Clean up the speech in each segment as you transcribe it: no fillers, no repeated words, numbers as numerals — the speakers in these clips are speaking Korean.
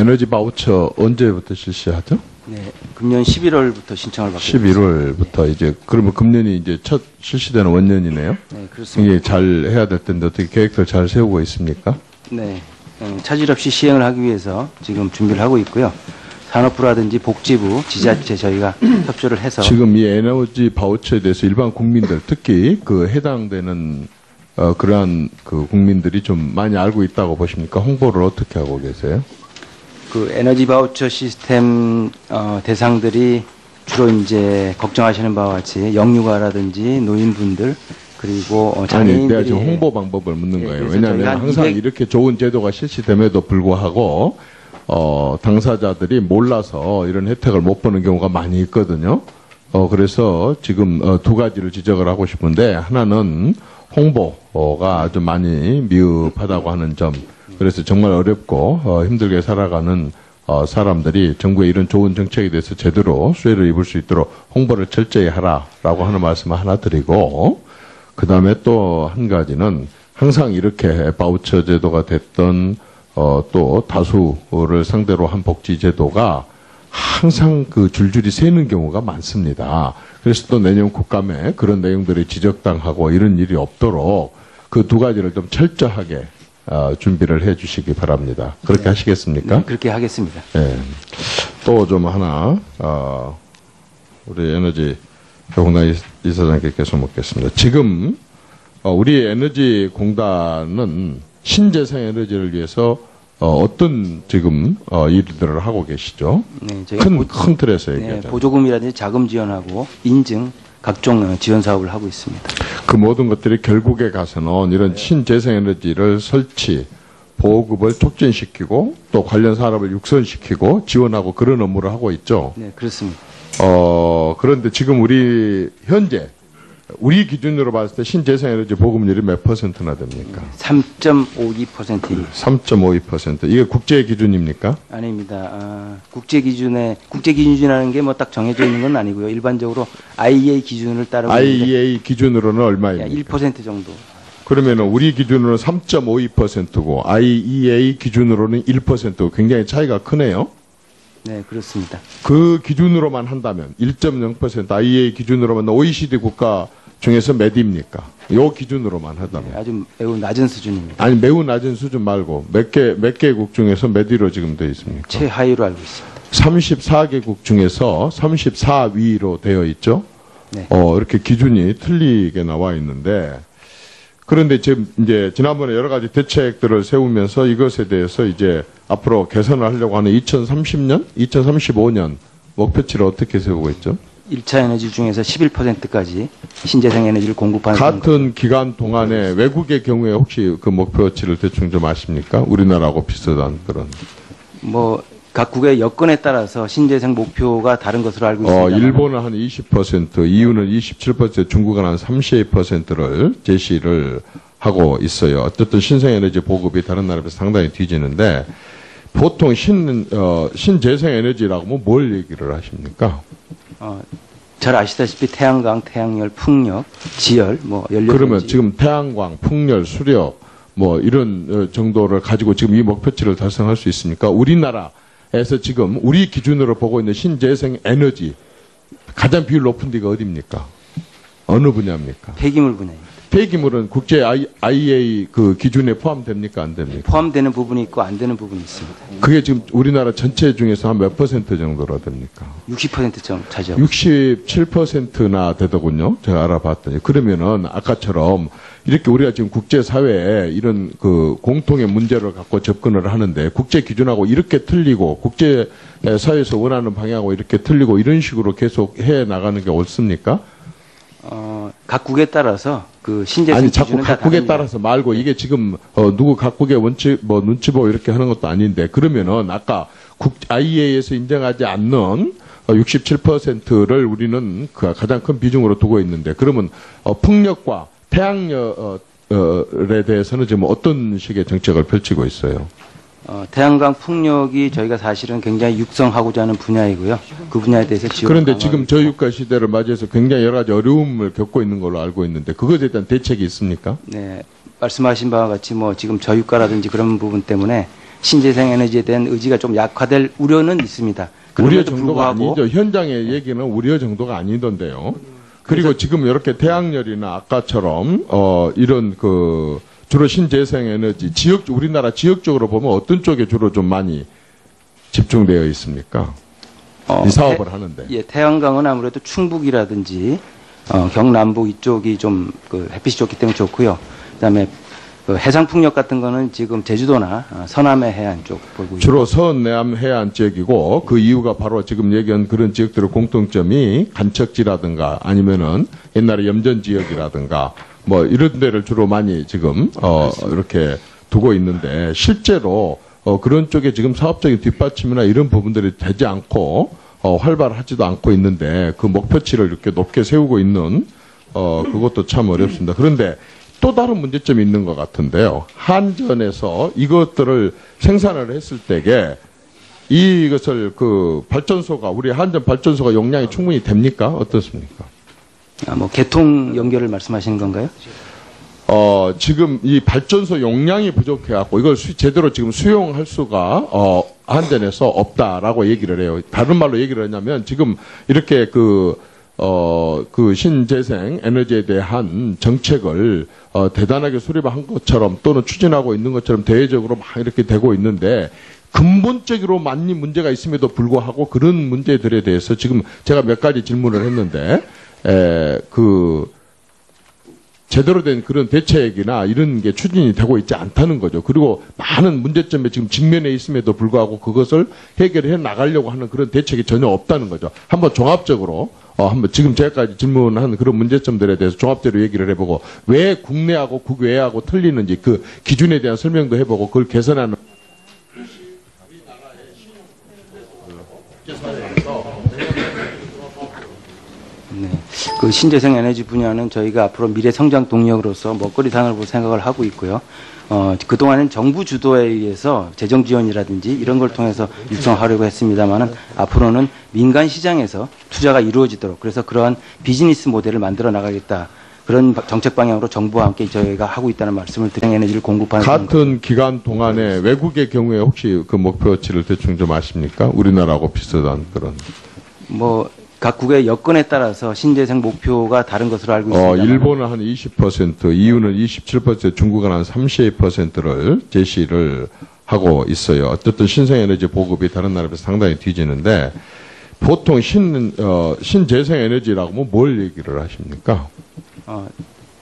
에너지 바우처 언제부터 실시하죠? 네, 금년 11월부터 신청을 받고 있습니다. 11월부터 이제 그러면 금년이 이제 첫 실시되는 원년이네요. 네, 그렇습니다. 이게 잘 해야 될 텐데 어떻게 계획들 잘 세우고 있습니까? 네, 차질 없이 시행을 하기 위해서 지금 준비를 하고 있고요. 산업부라든지 복지부, 지자체 저희가 협조를 해서 지금 이 에너지 바우처에 대해서 일반 국민들 특히 그 해당되는 그러한 그 국민들이 좀 많이 알고 있다고 보십니까? 홍보를 어떻게 하고 계세요? 그 에너지 바우처 시스템 대상들이 주로 이제 걱정하시는 바와 같이 영유아라든지 노인분들 그리고 아니, 장애인들이 내가 지금 홍보 방법을 묻는 예, 거예요. 그래서 왜냐하면 저희가 한 항상 200 이렇게 좋은 제도가 실시됨에도 불구하고 당사자들이 몰라서 이런 혜택을 못 보는 경우가 많이 있거든요. 그래서 지금 두 가지를 지적을 하고 싶은데 하나는 홍보가 아주 많이 미흡하다고 하는 점. 그래서 정말 어렵고 힘들게 살아가는 사람들이 정부의 이런 좋은 정책에 대해서 제대로 수혜를 입을 수 있도록 홍보를 철저히 하라라고 하는 말씀을 하나 드리고 그 다음에 또 한 가지는 항상 이렇게 바우처 제도가 됐던 또 다수를 상대로 한 복지 제도가 항상 그 줄줄이 새는 경우가 많습니다. 그래서 또 내년 국감에 그런 내용들이 지적당하고 이런 일이 없도록 그 두 가지를 좀 철저하게 준비를 해 주시기 바랍니다. 그렇게 네. 하시겠습니까? 네, 그렇게 하겠습니다. 네. 또 좀 하나 우리 에너지 조홍남 이사장께 계속 묻겠습니다. 지금 우리 에너지 공단은 신재생 에너지를 위해서 어떤 지금 일들을 하고 계시죠? 네, 저희가 큰 틀에서 네, 얘기하자. 보조금이라든지 자금 지원하고 인증 각종 지원 사업을 하고 있습니다. 그 모든 것들이 결국에 가서는 이런 신재생 에너지를 설치, 보급을 촉진시키고 또 관련 산업을 육성시키고 지원하고 그런 업무를 하고 있죠. 네, 그렇습니다. 그런데 지금 우리 기준으로 봤을 때 신재생 에너지 보급률이 몇 퍼센트나 됩니까? 3.52%입니다. 3.52%. 이게 국제 기준입니까? 아닙니다. 국제 기준이라는 게 뭐 딱 정해져 있는 건 아니고요. 일반적으로 IEA 기준을 따르고 IEA 기준으로는 얼마입니까? 1% 정도. 그러면 우리 기준으로는 3.52%고 IEA 기준으로는 1%고 굉장히 차이가 크네요. 네, 그렇습니다. 그 기준으로만 한다면 1.0% IEA 기준으로만 OECD 국가 중에서 몇 위입니까? 요 기준으로만 하다면. 네, 아주 매우 낮은 수준입니다. 아니 매우 낮은 수준 말고 몇 개국 중에서 몇 위로 지금 되어 있습니까? 최하위로 알고 있습니다. 34개국 중에서 34위로 되어 있죠. 네. 이렇게 기준이 틀리게 나와 있는데 그런데 지금 이제 지난번에 여러 가지 대책들을 세우면서 이것에 대해서 이제 앞으로 개선을 하려고 하는 2030년, 2035년 목표치를 어떻게 세우고 있죠? 1차 에너지 중에서 11%까지 신재생 에너지를 공급하는 같은 기간 동안에 외국의 경우에 혹시 그 목표치를 대충 좀 아십니까? 우리나라하고 비슷한 그런. 뭐 각국의 여건에 따라서 신재생 목표가 다른 것으로 알고 있습니다. 일본은 한 20%, EU는 27%, 중국은 한 32%를 제시를 하고 있어요. 어쨌든 신생에너지 보급이 다른 나라에 비해서 상당히 뒤지는데 보통 신재생 에너지라고 하면 뭘 얘기를 하십니까? 잘 아시다시피 태양광, 태양열, 풍력, 지열, 뭐 연료. 그러면 지금 태양광, 풍열, 수력 뭐 이런 정도를 가지고 지금 이 목표치를 달성할 수 있습니까? 우리나라에서 지금 우리 기준으로 보고 있는 신재생 에너지 가장 비율 높은 데가 어디입니까? 어느 분야입니까? 폐기물 분야입니다. 폐기물은 국제 IEA 그 기준에 포함됩니까? 안 됩니까? 포함되는 부분이 있고 안 되는 부분이 있습니다. 그게 지금 우리나라 전체 중에서 한 몇 퍼센트 정도로 됩니까? 60%점 차지하고. 67%나 되더군요. 제가 알아봤더니. 그러면은 아까처럼 이렇게 우리가 지금 국제사회에 이런 그 공통의 문제를 갖고 접근을 하는데 국제 기준하고 이렇게 틀리고 국제사회에서 원하는 방향하고 이렇게 틀리고 이런 식으로 계속 해 나가는 게 옳습니까? 각국에 따라서 그 신재생 아니 자꾸 기준은 다 각국에 다릅니다. 따라서 말고 이게 지금 누구 각국의 원칙 뭐 눈치 보고 이렇게 하는 것도 아닌데 그러면은 아까 IEA에서 인정하지 않는 67%를 우리는 그 가장 큰 비중으로 두고 있는데 그러면 풍력과 태양열에 대해서는 지금 어떤 식의 정책을 펼치고 있어요? 태양광 풍력이 저희가 사실은 굉장히 육성하고자 하는 분야이고요. 그 분야에 대해서 지원. 그런데 지금 저유가 시대를 맞이해서 굉장히 여러 가지 어려움을 겪고 있는 걸로 알고 있는데 그것에 대한 대책이 있습니까? 네, 말씀하신 바와 같이 뭐 지금 저유가라든지 그런 부분 때문에 신재생 에너지에 대한 의지가 좀 약화될 우려는 있습니다. 우려 그럼에도 정도가 불구하고 아니죠. 현장의 얘기는 우려 정도가 아니던데요. 그리고 지금 이렇게 태양열이나 아까처럼 이런 그 주로 신재생 에너지 우리나라 지역적으로 보면 어떤 쪽에 주로 좀 많이 집중되어 있습니까? 이 사업을 하는데. 예, 태양광은 아무래도 충북이라든지 경남북 이쪽이 좀 그 햇빛이 좋기 때문에 좋고요. 그다음에 그 해상풍력 같은 거는 지금 제주도나 서남해 해안 쪽 보고 있습니다. 주로 서남 해안 지역이고 그 이유가 바로 지금 얘기한 그런 지역들의 공통점이 간척지라든가 아니면은 옛날에 염전 지역이라든가 뭐 이런 데를 주로 많이 지금 이렇게 두고 있는데 실제로 그런 쪽에 지금 사업적인 뒷받침이나 이런 부분들이 되지 않고 활발하지도 않고 있는데 그 목표치를 이렇게 높게 세우고 있는 그것도 참 어렵습니다. 그런데 또 다른 문제점이 있는 것 같은데요. 한전에서 이것들을 생산을 했을 때에 이것을 그 발전소가 우리 한전 발전소가 용량이 충분히 됩니까? 어떻습니까? 뭐 개통 연결을 말씀하시는 건가요? 지금 이 발전소 용량이 부족해갖고 이걸 제대로 지금 수용할 수가 한전에서 없다라고 얘기를 해요. 다른 말로 얘기를 하냐면 지금 이렇게 그 신재생 에너지에 대한 정책을 대단하게 수립한 것처럼 또는 추진하고 있는 것처럼 대외적으로 막 이렇게 되고 있는데 근본적으로 많이 문제가 있음에도 불구하고 그런 문제들에 대해서 지금 제가 몇 가지 질문을 했는데 제대로 된 그런 대책이나 이런 게 추진이 되고 있지 않다는 거죠. 그리고 많은 문제점에 지금 직면해 있음에도 불구하고 그것을 해결해 나가려고 하는 그런 대책이 전혀 없다는 거죠. 한번 종합적으로 한번 지금 제가까지 질문한 그런 문제점들에 대해서 종합적으로 얘기를 해보고 왜 국내하고 국외하고 틀리는지 그 기준에 대한 설명도 해보고 그걸 개선하는 네. 그 신재생 에너지 분야는 저희가 앞으로 미래 성장 동력으로서 먹거리 산업으로 생각을 하고 있고요. 그동안은 정부 주도에 의해서 재정 지원이라든지 이런 걸 통해서 육성하려고 했습니다만은 앞으로는 민간 시장에서 투자가 이루어지도록 그래서 그러한 비즈니스 모델을 만들어 나가겠다. 그런 정책 방향으로 정부와 함께 저희가 하고 있다는 말씀을 드리는 에너지를 공급하는 같은 기간 동안에 외국의 경우에 혹시 그 목표치를 대충 좀 아십니까? 우리나라하고 비슷한 그런. 각국의 여건에 따라서 신재생 목표가 다른 것으로 알고 있습니다. 일본은 한 20%, EU는 27%, 중국은 한 32%를 제시를 하고 있어요. 어쨌든 신생에너지 보급이 다른 나라에 비해서 상당히 뒤지는데 보통 신재생 에너지라고 하면 뭘 얘기를 하십니까?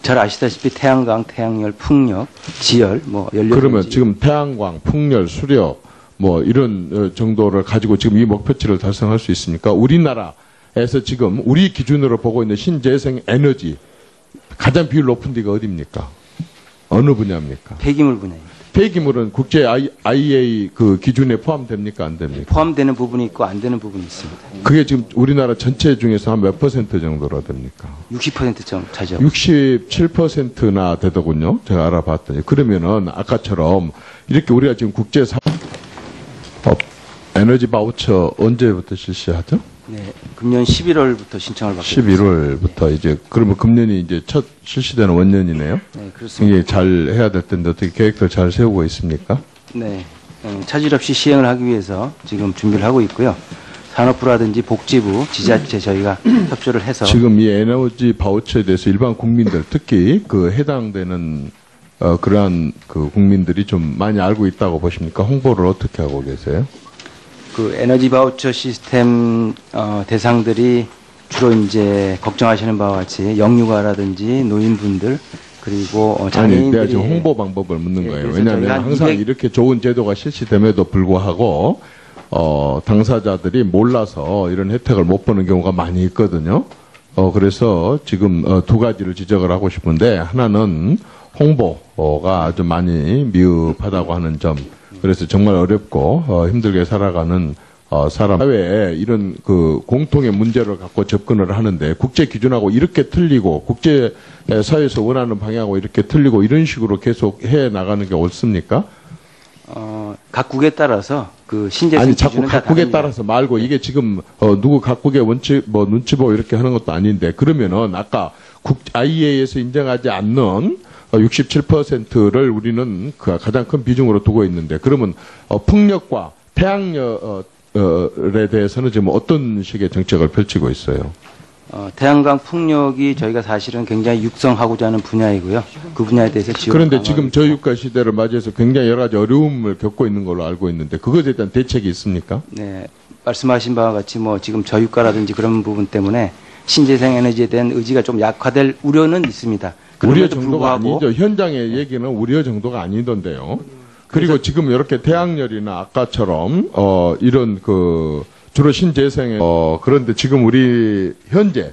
잘 아시다시피 태양광, 태양열, 풍력, 지열, 연료. 그러면 지금 태양광, 풍열, 수력 이런 정도를 가지고 지금 이 목표치를 달성할 수 있습니까? 우리나라에서 지금 우리 기준으로 보고 있는 신재생 에너지 가장 비율 높은 데가 어디입니까? 어느 분야입니까? 폐기물 분야입니다. 폐기물은 국제 IEA 그 기준에 포함됩니까? 안 됩니까? 포함되는 부분이 있고 안 되는 부분이 있습니다. 그게 지금 우리나라 전체 중에서 한 몇 퍼센트 정도로 됩니까? 60% 차지하고. 67%나 되더군요. 제가 알아봤더니. 그러면은 아까처럼 이렇게 우리가 지금 에너지 바우처 언제부터 실시하죠? 네, 금년 11월부터 신청을 받고 있습니다. 11월부터 이제 그러면 금년이 이제 첫 실시되는 원년이네요. 네, 그렇습니다. 이게 잘 해야 될 텐데 어떻게 계획들 잘 세우고 있습니까? 네, 차질 없이 시행을 하기 위해서 지금 준비를 하고 있고요. 산업부라든지 복지부, 지자체 저희가 협조를 해서 지금 이 에너지 바우처에 대해서 일반 국민들 특히 그 해당되는 그러한 그 국민들이 좀 많이 알고 있다고 보십니까? 홍보를 어떻게 하고 계세요? 그 에너지 바우처 시스템 대상들이 주로 이제 걱정하시는 바와 같이 영유아라든지 노인분들 그리고 아니, 장애인들이 내가 지금 홍보 방법을 묻는 예, 거예요. 그래서 왜냐하면 저희가 항상 200 이렇게 좋은 제도가 실시됨에도 불구하고 당사자들이 몰라서 이런 혜택을 못 보는 경우가 많이 있거든요. 그래서 지금 두 가지를 지적을 하고 싶은데 하나는 홍보가 아주 많이 미흡하다고 하는 점. 그래서 정말 어렵고 힘들게 살아가는 사회에 이런 그 공통의 문제를 갖고 접근을 하는데 국제 기준하고 이렇게 틀리고 국제 사회에서 원하는 방향하고 이렇게 틀리고 이런 식으로 계속 해 나가는 게 옳습니까? 각국에 따라서 그 신재생 아니 자꾸 기준은 다 각국에 다릅니다. 따라서 말고 이게 지금 누구 각국의 원칙 눈치 보고 이렇게 하는 것도 아닌데 그러면은 아까 IEA에서 인정하지 않는 67%를 우리는 그 가장 큰 비중으로 두고 있는데 그러면 풍력과 태양열에 대해서는 지금 어떤 식의 정책을 펼치고 있어요? 태양광 풍력이 저희가 사실은 굉장히 육성하고자 하는 분야이고요. 그 분야에 대해서 지원. 그런데 지금 저유가 시대를 맞이해서 굉장히 여러 가지 어려움을 겪고 있는 걸로 알고 있는데 그것에 대한 대책이 있습니까? 네, 말씀하신 바와 같이 뭐 지금 저유가라든지 그런 부분 때문에 신재생 에너지에 대한 의지가 좀 약화될 우려는 있습니다. 우려 그럼에도 정도가 불구하고 아니죠. 현장의 얘기는 우려 정도가 아니던데요. 그리고 지금 이렇게 태양열이나 아까처럼 이런 그 주로 신재생 그런데 지금 우리 현재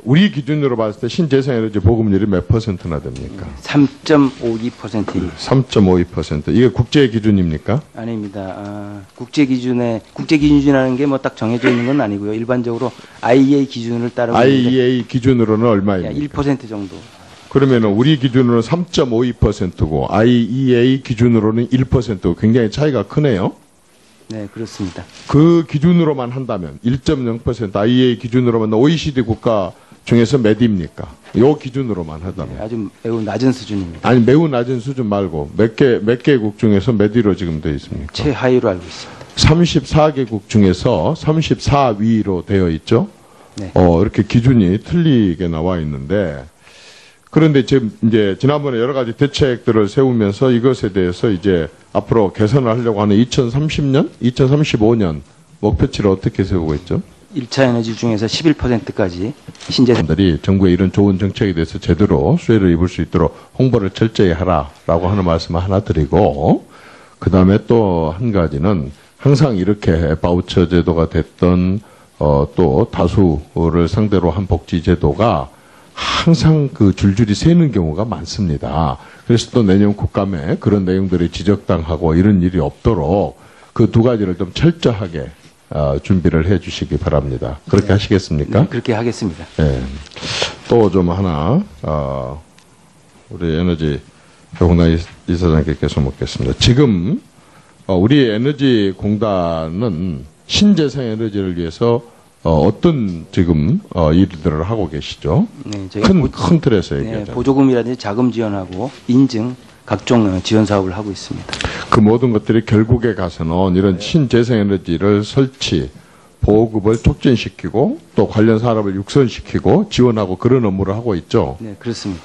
우리 기준으로 봤을 때 신재생 에너지 보급률이 몇 퍼센트나 됩니까? 3.52%입니다. 3.52%. 이게 국제 기준입니까? 아닙니다. 국제 기준이라는 게 뭐 딱 정해져 있는 건 아니고요. 일반적으로 IEA 기준을 따르고 IEA 기준으로는 얼마입니까? 1% 정도. 그러면 우리 기준으로는 3.52%고 IEA 기준으로는 1%고 굉장히 차이가 크네요. 네, 그렇습니다. 그 기준으로만 한다면 1.0% IEA 기준으로만 OECD 국가 중에서 몇입니까? 요 기준으로만 하다면. 아주 매우 낮은 수준입니다. 아니 매우 낮은 수준 말고 몇 개국 중에서 몇 위로 지금 되어 있습니까? 최하위로 알고 있습니다. 34개국 중에서 34위로 되어 있죠. 네. 이렇게 기준이 틀리게 나와 있는데 그런데 지금 이제 지난번에 여러 가지 대책들을 세우면서 이것에 대해서 이제 앞으로 개선을 하려고 하는 2030년, 2035년 목표치를 어떻게 세우고 있죠? 1차 에너지 중에서 11%까지 신재생 사람들이 정부의 이런 좋은 정책에 대해서 제대로 수혜를 입을 수 있도록 홍보를 철저히 하라라고 하는 말씀을 하나 드리고 그 다음에 또 한 가지는 항상 이렇게 바우처 제도가 됐던 또 다수를 상대로 한 복지 제도가 항상 그 줄줄이 새는 경우가 많습니다. 그래서 또 내년 국감에 그런 내용들이 지적당하고 이런 일이 없도록 그 두 가지를 좀 철저하게 준비를 해 주시기 바랍니다. 그렇게 하시겠습니까? 네, 그렇게 하겠습니다. 네. 또 좀 하나 우리 에너지 조홍남 이사장께서 묻겠습니다. 지금 우리 에너지 공단은 신재생 에너지를 위해서 어떤 지금 일들을 하고 계시죠? 네, 큰 틀에서 네, 얘기하자면. 보조금이라든지 자금 지원하고 인증 각종 지원 사업을 하고 있습니다. 그 모든 것들이 결국에 가서는 이런 신재생 에너지를 설치, 보급을 촉진시키고 또 관련 산업을 육성시키고 지원하고 그런 업무를 하고 있죠. 네, 그렇습니다.